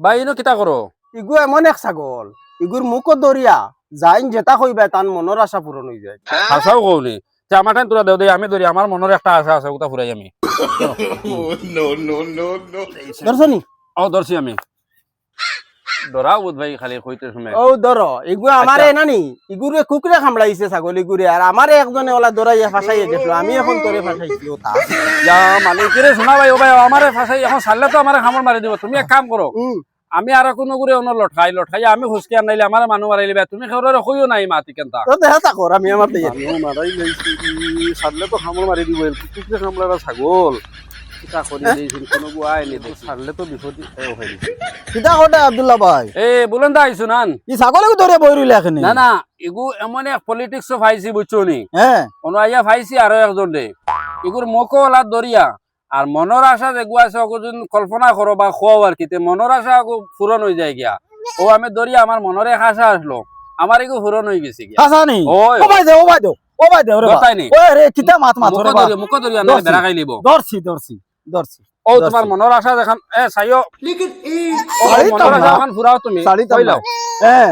ভাই ইনো কিতা করো ইগু এমন এক ছাগল ইগুর মুখ দরিয়া যাইন যেটা কইবা তার মনের আশা পূরণ হয়ে যায়। হাসাও কওনি তে আমার টাইম তোরা দেও দে আমি ধরি আমার মনের একটা আশা আছে ওটা ফুরাই আমি দর্শনী ও ধরছি আমি ধরা বুধ ভাই খালি কইতে সময় ও ধর ইগু আমারে নানি ইগুরে কুকুরে কামড়াইছে ছাগল ইগুরে আর আমারে একজনে ওলা দরাইয়া ফাঁসাইয়া গেছিল আমি এখন তোরে ফাঁসাইছি ও তা যা মালিকেরে শোনা ভাই ও ভাই আমারে ফাঁসাই এখন ছাড়লে তো আমারে খামর মারি দিব তুমি এক কাম করো আমি আর কোনো করে অন্য লটকাই আমি হুসকি আনাইলে আমার মানুষ মারাইলে তুমি খেউরে কইও নাই মাতি কেনতা তো দেখা তা কর আমি আমার দিয়ে মানুষ মারাই লাইছি ছাড়লে তো খামর মারি দিব কুকুরে কামড়ারা ছাগল কিতা করি দিয়েছিল কোনো গুয়াই নি ছাড়লে তো বিপদ হয়ে গেছে কিতা কথা আব্দুল্লাহ ভাই এ বলেন দা আইছো নান ই ছাগলকে ধরে বই রইলা এখানে না না এগু এমন এক পলিটিক্স ফাইছি বুঝছো নি হ্যাঁ ono আইয়া ফাইছি আরো একজন দে এগুর মকো ওলা দরিয়া আর মনের আশা যেগু আছে যদি কল্পনা করো বা খোয়াও আর কিতে মনের আশা পূরণ হয়ে যায় গিয়া ও আমি দরিয়া আমার মনের এক আশা আসলো আমার এগু পূরণ হয়ে গেছে গিয়া হাসা নি ওই ও ভাই দে রে কথাই নি ওই রে কিতা মাত রে বাবা মুকো দরিয়া না বেড়া খাই লিব দর্শি ও তোমার মনের আশা দেখান এ সাইও ও শাড়ি তো মনের আশা না। এখন ফুরাও তুমি শাড়ি তো কইলাও হ্যাঁ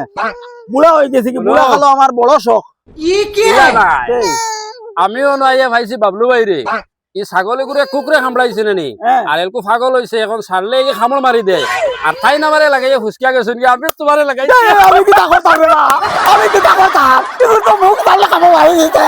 বুড়া হয়ে গেছে কি বুড়া হলো আমার বড় শখ ইয়া নাই। আমিও নয়া ভাইছি বাবলু ভাই রে ই ছাগলে করে কুকুরে কামড়াইছে নি হ্যাঁ। আর এলকু পাগল হইছে এখন ছাড়লে এই খামড় মারি দেয় আর তাই নামারে লাগাই হুসকিয়া গেছেন কি আমি তোমারে লাগাই আমি কি তাকো পারবে না আমি কি তাকো তা তো মুখ তালে কামো মারি দিতে